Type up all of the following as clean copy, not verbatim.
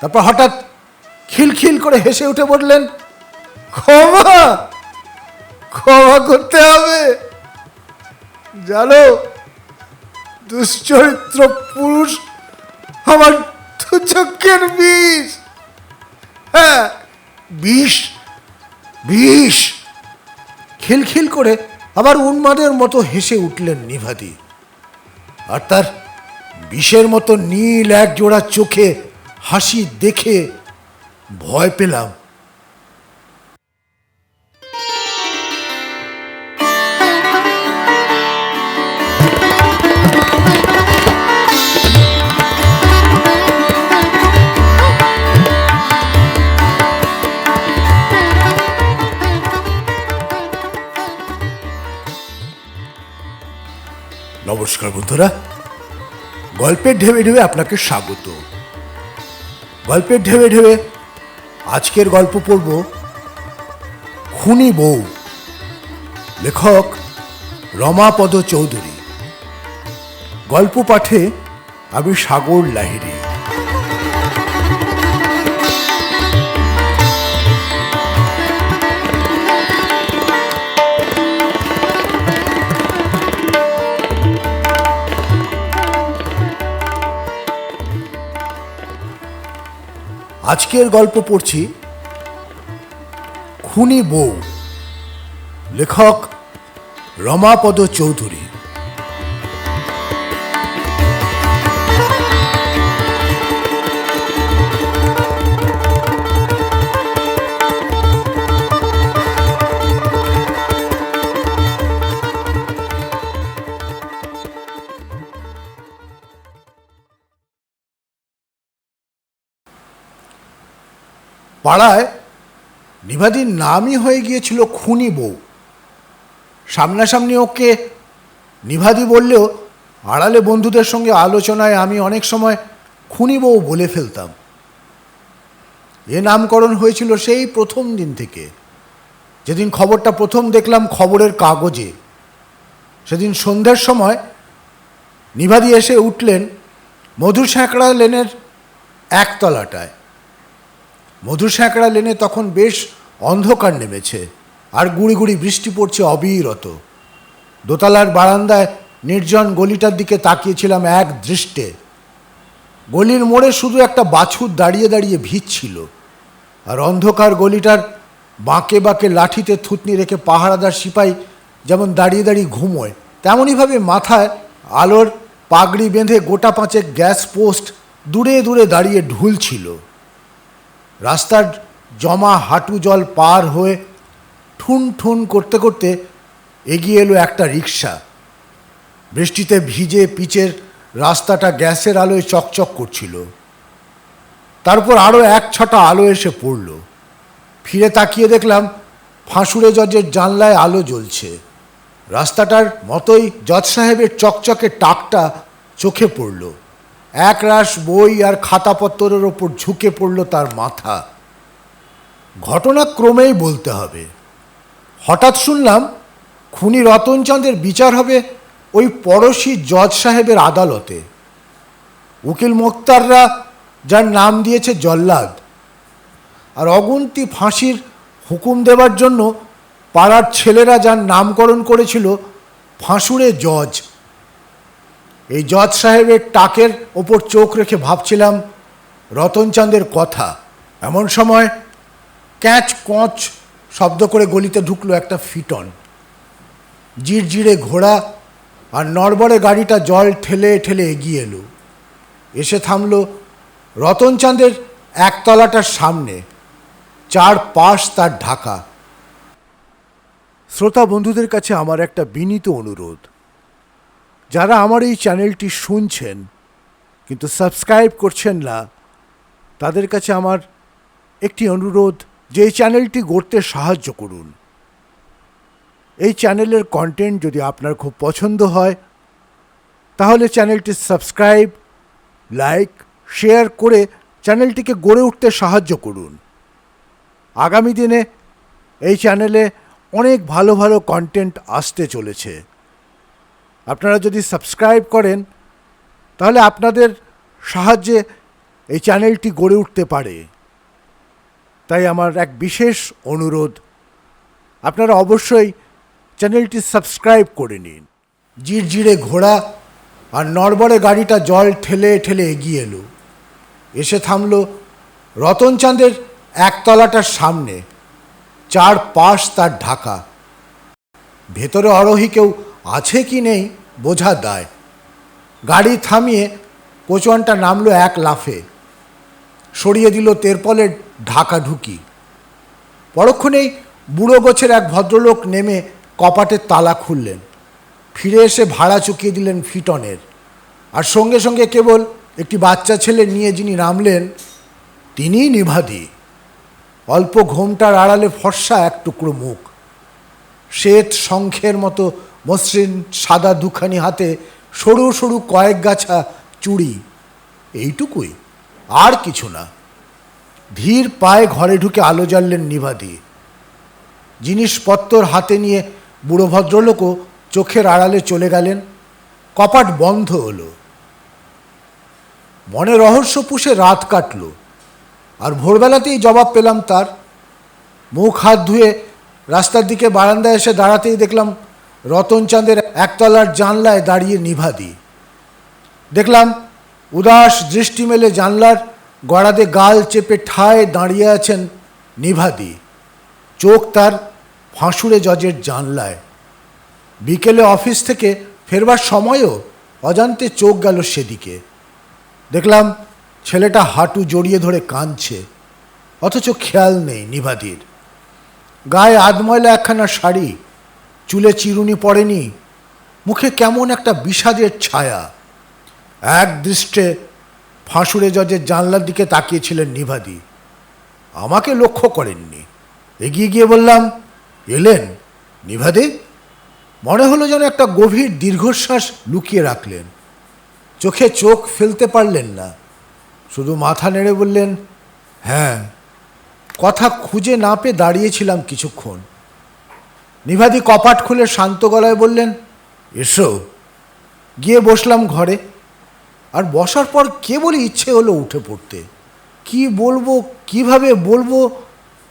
তারপর হঠাৎ খিলখিল করে হেসে উঠে বললেন, ক্ষমা ক্ষমা করতে হবে। জানো, দুশ্চরিত্র পুরুষ আমার দু চক্ষের বিষ। হ্যাঁ, বিষ বিষ। খিলখিল করে আবার উন্মাদের মতো হেসে উঠলেন নিভাদি। আর তার বিষের মতো নীল এক জোড়া চোখে হাসি দেখে ভয় পেলাম। নমস্কার বন্ধুরা, গল্পের ঢেবে ঢেবে আপনাকে স্বাগত। গল্পের ঢেবে ঢেবে আজকের গল্প পড়ব খুনি বউ। লেখক রমাপদ চৌধুরী। গল্প পাঠে আমি সাগর লাহিড়ী। আজকের গল্প পড়ছি খুনি বউ। লেখক রমাপদ চৌধুরী। পাড়ায় নিভাদির নামই হয়ে গিয়েছিল খুনি বউ। সামনাসামনি ওকে নিভাদি বললেও আড়ালে বন্ধুদের সঙ্গে আলোচনায় আমি অনেক সময় খুনি বউ বলে ফেলতাম। এ নামকরণ হয়েছিল সেই প্রথম দিন থেকে, যেদিন খবরটা প্রথম দেখলাম খবরের কাগজে। সেদিন সন্ধ্যার সময় নিভাদি এসে উঠলেন মধু স্যাঁকড়া লেনের একতলাটায়। মধু স্যাঁকড়া লেনে তখন বেশ অন্ধকার নেমেছে, আর গুড়ি গুড়ি বৃষ্টি পড়ছে অবিরত। দোতলার বারান্দায় নির্জন গলিটার দিকে তাকিয়েছিলাম এক দৃষ্টে। গলির মোড়ে শুধু একটা বাছুর দাঁড়িয়ে দাঁড়িয়ে ভিজছিল, আর অন্ধকার গলিটার বাঁকে বাঁকে লাঠিতে থুতনি রেখে পাহারাদার সিপাই যেমন দাঁড়িয়ে দাঁড়িয়ে ঘুমোয়, তেমনইভাবে মাথায় আলোর পাগড়ি বেঁধে গোটা পাঁচেক গ্যাস পোস্ট দূরে দূরে দাঁড়িয়ে ঢুলছিল। রাস্তার জমা হাঁটু জল পার হয়ে ঠুন ঠুন করতে করতে এগিয়ে এলো একটা রিক্সা। বৃষ্টিতে ভিজে পিচের রাস্তাটা গ্যাসের আলোয় চকচক করছিল। তারপর আরও এক ছটা আলো এসে পড়ল। ফিরে তাকিয়ে দেখলাম ফাঁসুড়ে জজের জানলায় আলো জ্বলছে। রাস্তাটার মতোই জজ সাহেবের চকচকে টাকটা চোখে পড়ল। এক রাশ বই আর খাতাপত্তরের ওপর ঝুঁকে পড়ল তার মাথা। ঘটনাক্রমেই বলতে হবে। হঠাৎ শুনলাম খুনি রতনচাঁদের বিচার হবে ওই পড়োশি জজ সাহেবের আদালতে। উকিল মোক্তাররা যার নাম দিয়েছে জল্লাদ, আর অগুন্তি ফাঁসির হুকুম দেবার জন্য পাড়ার ছেলেরা যার নামকরণ করেছিল ফাঁসুড়ে জজ। এই জজ সাহেবের টাকের ওপর চোখ রেখে ভাবছিলাম রতনচাঁদের কথা। এমন সময় ক্যাঁচ কঁচ শব্দ করে গলিতে ঢুকলো একটা ফিটন। জিরজিরে ঘোড়া আর নড়বড়ে গাড়িটা জল ঠেলে ঠেলে এগিয়ে এলো। এসে থামল রতনচাঁদের একতলাটার সামনে। চার পাশ তার ঢাকা। শ্রোতা বন্ধুদের কাছে আমার একটা বিনীত অনুরোধ, যারা আমার এই চ্যানেলটি শুনছেন কিন্তু সাবস্ক্রাইব করছেন না, তাদের কাছে আমার একটি অনুরোধ যে এই চ্যানেলটি গড়তে সাহায্য করুন। এই চ্যানেলের কন্টেন্ট যদি আপনার খুব পছন্দ হয় তাহলে চ্যানেলটি সাবস্ক্রাইব, লাইক, শেয়ার করে চ্যানেলটিকে গড়ে উঠতে সাহায্য করুন। আগামী দিনে এই চ্যানেলে অনেক ভালো ভালো কন্টেন্ট আসতে চলেছে। আপনারা যদি সাবস্ক্রাইব করেন তাহলে আপনাদের সাহায্যে এই চ্যানেলটি গড়ে উঠতে পারে। তাই আমার এক বিশেষ অনুরোধ, আপনারা অবশ্যই চ্যানেলটি সাবস্ক্রাইব করে নিন। জিরজিরে ঘোড়া আর নড়বড়ে গাড়িটা জল ঠেলে ঠেলে এগিয়ে এলো, এসে থামল রতনচাঁদের একতলাটার সামনে। চার পাশ তার ঢাকা, ভেতরে অরোহী কেউ আছে কি নেই বোঝা দায়। গাড়ি থামিয়ে কোচওয়ানটা নামলো এক লাফে, সরিয়ে দিল তেরপলের ঢাকা ঢুকি। পরক্ষণেই বুড়ো গোছের এক ভদ্রলোক নেমে কপাটের তালা খুললেন, ফিরে এসে ভাড়া চুকিয়ে দিলেন ফিটনের। আর সঙ্গে সঙ্গে কেবল একটি বাচ্চা ছেলে নিয়ে যিনি নামলেন তিনিই নিভাদি। অল্প ঘোমটার আড়ালে ফর্সা এক টুকরো মুখ, শ্বেত শঙ্খের মতো মসৃণ সাদা দুখানি হাতে সরু সরু কয়েক গাছা চুড়ি, এইটুকুই, আর কিছু না। ধীর পায়ে ঘরে ঢুকে আলো জ্বাললেন নিভাদি। জিনিসপত্র হাতে নিয়ে বুড়ো ভদ্রলোকও চোখের আড়ালে চলে গেলেন। কপাট বন্ধ হলো। মনে রহস্য পুষে রাত কাটল, আর ভোরবেলাতেই জবাব পেলাম তার। মুখ হাত ধুয়ে রাস্তার দিকে বারান্দায় এসে দাঁড়াতেই দেখলাম রতনচাঁদের একতলার জানলায় দাঁড়িয়ে নিভাদি। দেখলাম উদাস দৃষ্টি মেলে জানলার গড়াতে গাল চেপে ঠায় দাঁড়িয়ে আছেন নিভাদি, চোখ তার ফাঁসুড়ে জজের জানলায়। বিকেলে অফিস থেকে ফেরবার সময়ও অজান্তে চোখ গেল সেদিকে। দেখলাম ছেলেটা হাঁটু জড়িয়ে ধরে কাঁদছে, অথচ খেয়াল নেই নিভাদির। গায়ে আধময়লা একখানা শাড়ি, চুলে চিরুনি পড়েনি, মুখে কেমন একটা বিষাদের ছায়া। এক দৃষ্টে ফাঁসুড়ে জজের জানলার দিকে তাকিয়েছিলেন নিভাদি। আমাকে লক্ষ্য করেননি। এগিয়ে গিয়ে বললাম, এলেন নিভাদি? মনে হলো যেন একটা গভীর দীর্ঘশ্বাস লুকিয়ে রাখলেন। চোখে চোখ ফেলতে পারলেন না, শুধু মাথা নেড়ে বললেন, হ্যাঁ। কথা খুঁজে না পেয়ে দাঁড়িয়েছিলাম কিছুক্ষণ। নিভাদি কপাট খুলে শান্ত গলায় বললেন, এসো। গিয়ে বসলাম ঘরে। আর বসার পর কেবলই ইচ্ছে হলো উঠে পড়তে। কি বলবো, কিভাবে বলবো,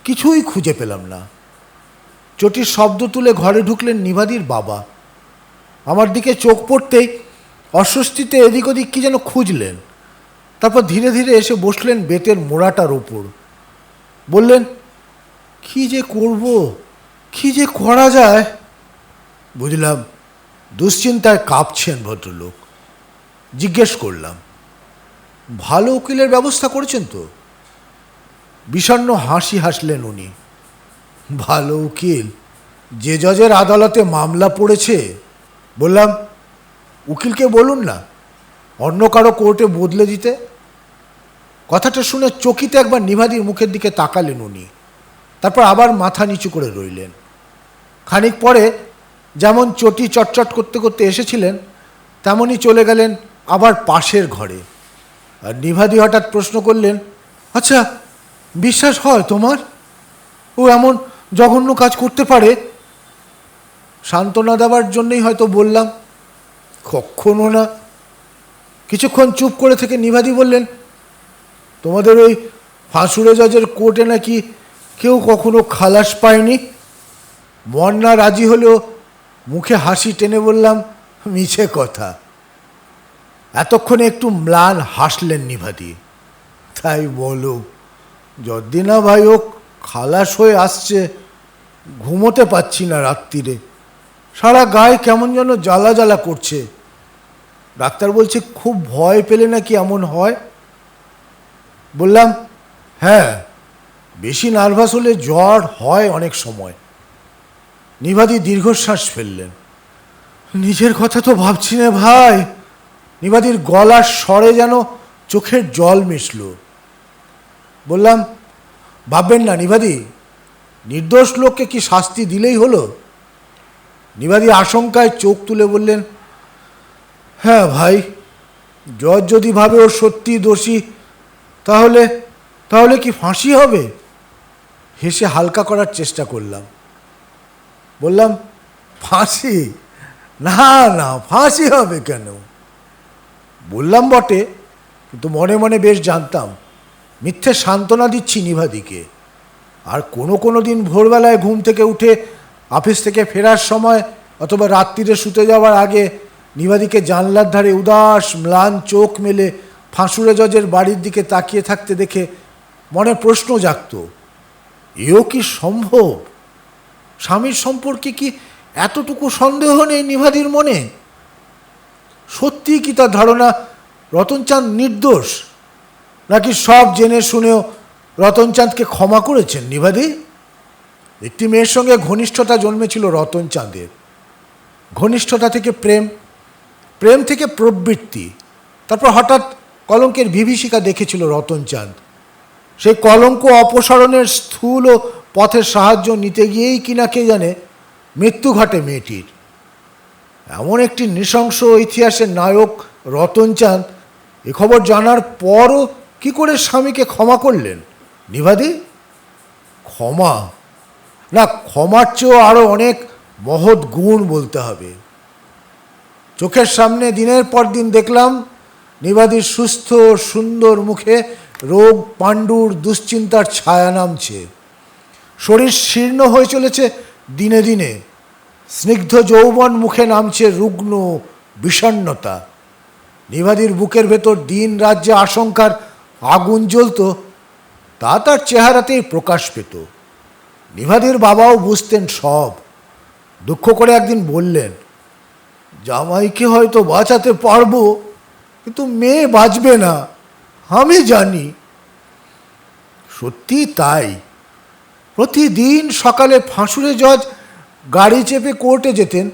কিছুই খুঁজে পেলাম না। চটির শব্দ তুলে ঘরে ঢুকলেন নিভাদির বাবা। আমার দিকে চোখ পড়তেই অস্বস্তিতে এদিক ওদিক কি যেন খুঁজলেন। তারপর ধীরে ধীরে এসে বসলেন বেতের মোড়াটার ওপর। বললেন, কি যে করব, কি যে করা যায়। বুঝলাম দুশ্চিন্তায় কাঁপছেন ভদ্রলোক। জিজ্ঞেস করলাম, ভালো উকিলের ব্যবস্থা করেছেন তো? বিষণ্ণ হাসি হাসলেন উনি। ভালো উকিল? যে জজের আদালতে মামলা পড়েছে। বললাম, উকিলকে বলুন না অন্য কারো কোর্টে বদলে দিতে। কথাটা শুনে চকিতে একবার নিভাদির মুখের দিকে তাকালেন উনি, তারপর আবার মাথা নিচু করে রইলেন। খানিক পরে যেমন চটি চটচট করতে করতে এসেছিলেন, তেমনই চলে গেলেন আবার পাশের ঘরে। আর নিভাদি হঠাৎ প্রশ্ন করলেন, আচ্ছা, বিশ্বাস হয় তোমার ও এমন জঘন্য কাজ করতে পারে? সান্ত্বনা দেওয়ার জন্যই হয়তো বললাম, কখনো না। কিছুক্ষণ চুপ করে থেকে নিভাদি বললেন, তোমাদের ওই ফাঁসুড়ে জজের কোর্টে নাকি কেউ কখনো খালাস পায়নি। মন না রাজি হলেও মুখে হাসি টেনে বললাম, মিছে কথা। এতক্ষণে একটু ম্লান হাসলেন নিভাদি। তাই বলো, যতদিন না ভাই ও খালাস হয়ে আসছে, ঘুমোতে পাচ্ছি না রাত্রিরে। সারা গায়ে কেমন যেন জ্বালা জ্বালা করছে। ডাক্তার বলছে খুব ভয় পেলে নাকি এমন হয়। বললাম, হ্যাঁ, বেশি নার্ভাস হলে জ্বর হয় অনেক সময়। নিভাদি দীর্ঘশ্বাস ফেললেন। নিজের কথা তো ভাবছি না ভাই। নিভাদির গলার স্বরে যেন চোখের জল মিশল। বললাম, ভাববেন না নিভাদি, নির্দোষ লোককে কি শাস্তি দিলেই হলো? নিভাদি আশঙ্কায় চোখ তুলে বললেন, হ্যাঁ ভাই, জজ যদি ভাবে ও সত্যি দোষী, তাহলে তাহলে কি ফাঁসি হবে? হেসে হালকা করার চেষ্টা করলাম। বললাম, ফাঁসি? না না, ফাঁসি হবে কেন? বললাম বটে, কিন্তু মনে মনে বেশ জানতাম মিথ্যে সান্ত্বনা দিচ্ছি নিভাদিকে। আর কোনো দিন ভোরবেলায় ঘুম থেকে উঠে অফিস থেকে ফেরার সময় অথবা রাত্রিরে শুতে যাওয়ার আগে নিভাদিকে জানলার ধারে উদাস ম্লান চোখ মেলে ফাঁসুড়ে জজের বাড়ির দিকে তাকিয়ে থাকতে দেখে মনে প্রশ্ন জাগত, এও কি সম্ভব? স্বামীর সম্পর্কে কি এতটুকু সন্দেহ নেই নিভাদির মনে? সত্যি কি তার ধারণা রতনচাঁদ নির্দোষ, নাকি সব জেনে শুনেও রতনচাঁদকে ক্ষমা করেছেন নিভাদি? একটি মেয়ের সঙ্গে ঘনিষ্ঠতা জন্মেছিল রতনচাঁদের। ঘনিষ্ঠতা থেকে প্রেম, প্রেম থেকে প্রবৃত্তি, তারপর হঠাৎ কলঙ্কের বিভীষিকা দেখেছিল রতনচাঁদ। সেই কলঙ্ক অপসারণের স্থূল ও পথের সাহায্য নিতে গিয়েই কিনা কে জানে মৃত্যু ঘটে মেয়েটির। এমন একটি নৃশংস ইতিহাসের নায়ক রতনচাঁদ এ খবর জানার পরও কি করে স্বামীকে ক্ষমা করলেন নিভাদি? ক্ষমা না, ক্ষমার চেয়েও আরও অনেক মহৎ গুণ বলতে হবে। চোখের সামনে দিনের পর দিন দেখলাম নিভাদির সুস্থ সুন্দর মুখে রোগ পাণ্ডুর দুশ্চিন্তার ছায়া নামছে। শরীর শীর্ণ হয়ে চলেছে দিনে দিনে। স্নিগ্ধ যৌবন মুখে নামছে রুগ্ন বিষণ্ণতা। নিভাদির বুকের ভেতর দিন রাজ্যে আশঙ্কার আগুন জ্বলত, তা তার চেহারাতেই প্রকাশ পেত। নিভাদির বাবাও বুঝতেন সব। দুঃখ করে একদিন বললেন, জামাইকে হয়তো বাঁচাতে পারবো, কিন্তু মেয়ে বাঁচবে না, আমি জানি। সত্যি তাই। প্রতিদিন সকালে ফাঁসুড়ে জজ গাড়ি চেপে কোর্টে যেতেন,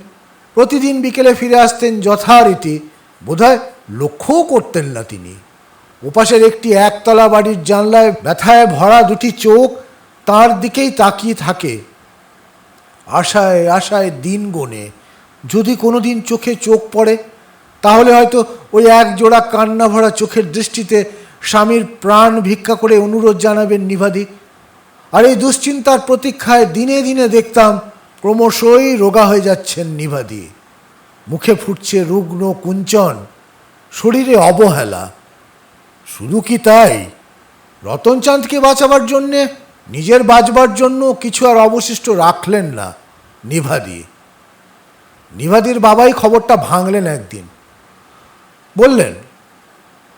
প্রতিদিন বিকেলে ফিরে আসতেন যথারীতি। বোধহয় লক্ষ্যও করতেন না তিনি। ওপাশের একটি একতলা বাড়ির জানলায় ব্যথায় ভরা দুটি চোখ তার দিকেই তাকিয়ে থাকে। আশায় আশায় দিন গোনে, যদি কোনো দিন চোখে চোখ পড়ে তাহলে হয়তো ওই এক জোড়া কান্না ভরা চোখের দৃষ্টিতে স্বামীর প্রাণ ভিক্ষা করে অনুরোধ জানাবেন নিভাদি। আর এই দুশ্চিন্তার প্রতীক্ষায় দিনে দিনে দেখতাম ক্রমশই রোগা হয়ে যাচ্ছেন নিভাদি। মুখে ফুটছে রুগ্ন কুঞ্চন, শরীরে অবহেলা। শুধু কি তাই, রতনচাঁদকে বাঁচাবার জন্যে, নিজের বাঁচবার জন্য কিছু আর অবশিষ্ট রাখলেন না নিভাদি। নিভাদির বাবাই খবরটা ভাঙলেন একদিন। বললেন,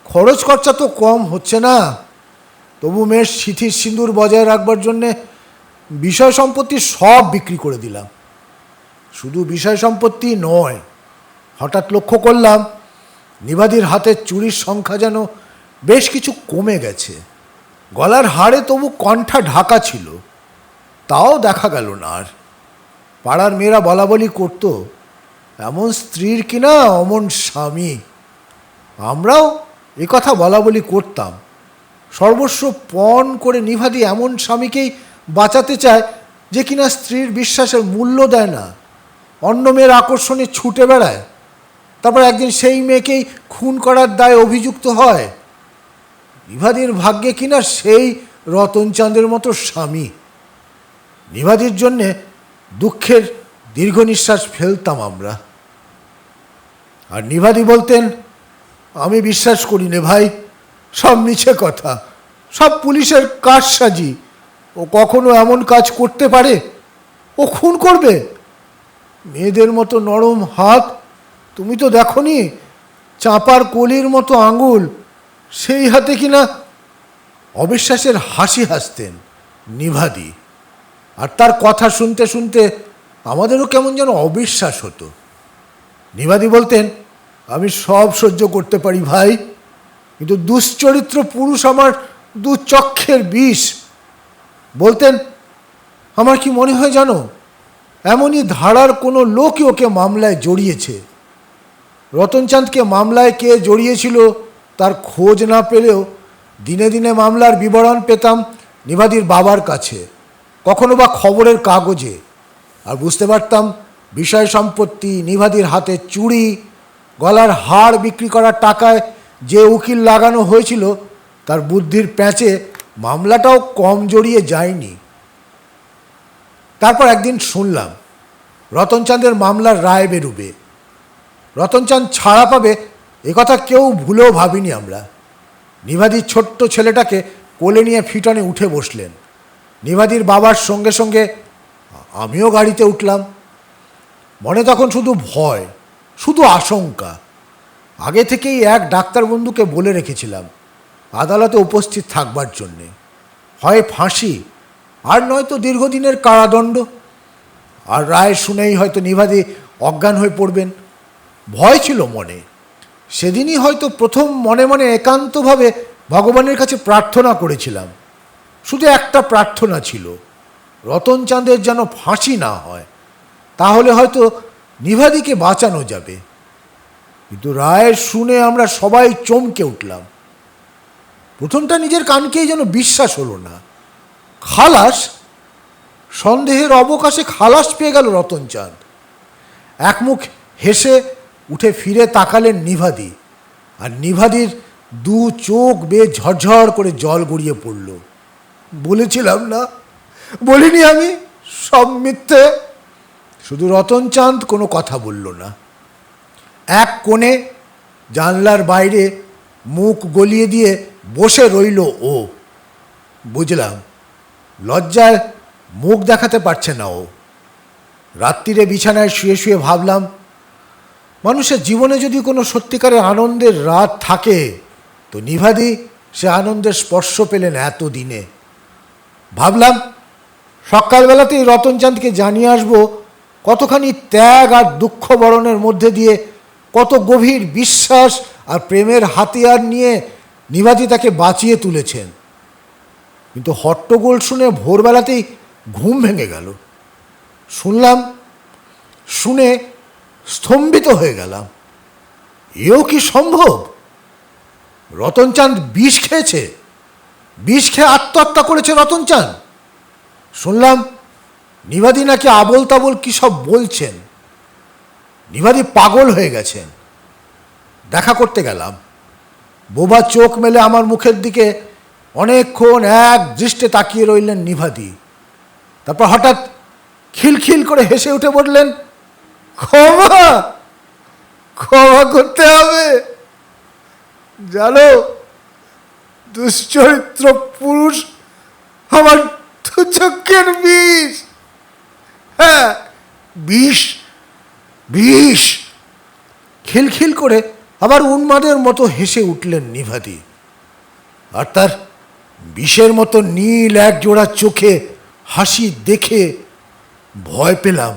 খরচ খরচা তো কম হচ্ছে না, তবু মেয়ের সিথির সিঁদুর বজায় রাখবার জন্যে বিষয় সম্পত্তি সব বিক্রি করে দিলাম। শুধু বিষয় সম্পত্তি নয়, হঠাৎ লক্ষ্য করলাম নিভাদির হাতের চুরির সংখ্যা যেন বেশ কিছু কমে গেছে। গলার হাড়ে তবু কণ্ঠা ঢাকা ছিল, তাও দেখা গেল না আর। পাড়ার মেয়েরা বলা বলি করত, এমন স্ত্রীর কিনা অমন স্বামী। আমরাও এ কথা বলা বলি করতাম। সর্বস্ব পণ করে নিভাদি এমন স্বামীকেই বাঁচাতে চায় যে কিনা স্ত্রীর বিশ্বাসের মূল্য দেয় না, অন্য মেয়ের আকর্ষণে ছুটে বেড়ায়, তারপর একদিন সেই মেয়েকেই খুন করার দায়ে অভিযুক্ত হয়। নিভাদির ভাগ্যে কিনা সেই রতনচাঁদের মতো স্বামী। নিভাদির জন্যে দুঃখের দীর্ঘ নিঃশ্বাস ফেলতাম আমরা। আর নিভাদি বলতেন, আমি বিশ্বাস করি নে ভাই, সব মিছে কথা, সব পুলিশের কারসাজি। ও কখনো এমন কাজ করতে পারে? ও খুন করবে? মেয়েদের মতো নরম হাত, তুমি তো দেখনি, চাঁপার কলির মতো আঙুল, সেই হাতে কিনা। অবিশ্বাসের হাসি হাসতেন নিভাদি। আর তার কথা শুনতে শুনতে আমাদেরও কেমন যেন অবিশ্বাস হতো। নিভাদি বলতেন, আমি সব সহ্য করতে পারি ভাই, কিন্তু দুশ্চরিত্র পুরুষ আমার দুচক্ষের বিষ। বলতেন, আমার কি মনে হয় জানো, এমনই ধারার কোনো লোকই ওকে মামলায় জড়িয়েছে। রতনচাঁদকে মামলায় কে জড়িয়েছিল তার খোঁজ না পেলেও দিনে দিনে মামলার বিবরণ পেতাম নিভাদির বাবার কাছে, কখনো বা খবরের কাগজে। আর বুঝতে পারতাম বিষয় সম্পত্তি, নিভাদির হাতে চুড়ি, গলার হাড় বিক্রি করার টাকায় যে উকিল লাগানো হয়েছিল তার বুদ্ধির প্যাঁচে মামলাটাও কম জড়িয়ে যায়নি। তারপর একদিন শুনলাম রতনচাঁদের মামলার রায় বেরুবে, রতনচাঁদ ছাড়া পাবে, একথা কেউ ভুলেও ভাবিনি আমরা। নিভাদির ছোট্ট ছেলেটাকে কোলে নিয়ে ফিটনে উঠে বসলেন। নিভাদির বাবার সঙ্গে সঙ্গে আমিও গাড়িতে উঠলাম। মনে তখন শুধু ভয়, শুধু আশঙ্কা। আগে থেকেই এক ডাক্তার বন্ধুকে বলে রেখেছিলাম আদালতে উপস্থিত থাকবার জন্যে। হয় ফাঁসি, আর নয়তো দীর্ঘদিনের কারাদণ্ড। আর রায় শুনেই হয়তো নিভাদি অজ্ঞান হয়ে পড়বেন। ভয় ছিল মনে। সেদিনই হয়তো প্রথম মনে মনে একান্তভাবে ভগবানের কাছে প্রার্থনা করেছিলাম। শুধু একটা প্রার্থনা ছিল, রতনচাঁদের যেন ফাঁসি না হয়, তাহলে হয়তো নিভাদিকে বাঁচানো যাবে। কিন্তু রায় শুনে আমরা সবাই চমকে উঠলাম। প্রথমটা নিজের কানকেই যেন বিশ্বাস হলো না। খালাস! সন্দেহের অবকাশে খালাস পেয়ে গেল রতনচাঁদ। একমুখ হেসে উঠে ফিরে তাকালেন নিভাদি, আর নিভাদির দু চোখ বেয়ে ঝরঝর করে জল গড়িয়ে পড়ল। বলেছিলাম না, বলিনি আমি, সব মিথ্যে। শুধু রতনচাঁদ কোনো কথা বলল না। এক কোণে জানলার বাইরে মুখ গলিয়ে দিয়ে বসে রইল ও। বুঝলাম, লজ্জায় মুখ দেখাতে পারছে না ও। রাত্রিরে বিছানায় শুয়ে শুয়ে ভাবলাম, মানুষের জীবনে যদি কোনো সত্যিকারের আনন্দের রাত থাকে, তো নিভাদি সে আনন্দের স্পর্শ পেলেন এতদিনে। ভাবলাম, সকালবেলাতেই রতনচাঁদকে জানিয়ে আসবো কতখানি ত্যাগ আর দুঃখ বরণের মধ্যে দিয়ে, কত গভীর বিশ্বাস আর প্রেমের হাতিয়ার নিয়ে নিভাদি তাকে বাঁচিয়ে তুলেছেন। কিন্তু হট্টগোল শুনে ভোরবেলাতেই ঘুম ভেঙে গেল। শুনলাম, শুনে স্তম্ভিত হয়ে গেলাম। এও কি সম্ভব? রতনচাঁদ বিষ খেয়েছে, বিষ খেয়ে আত্মহত্যা করেছে রতনচাঁদ। শুনলাম নিভাদি নাকি আবোল তাবোল কী সব বলছেন। নিভাদি পাগল হয়ে গেছেন। দেখা করতে গেলাম। বোবা চোখ মেলে আমার মুখের দিকে অনেকক্ষণ এক দৃষ্টে তাকিয়ে রইলেন নিভাদি। তারপর হঠাৎ খিলখিল করে হেসে উঠে বললেন, ক্ষমা, ক্ষমা করতে হবে। জানো, দুশ্চরিত্র পুরুষ আমার দু চক্ষের বিষ। হ্যাঁ, বিষ, বিষ। খিলখিল করে আবার উন্মাদের মতো হেসে উঠলেন নিভাদি। আর তার বিষের মতো নীল এক জোড়া চোখে হাসি দেখে ভয় পেলাম।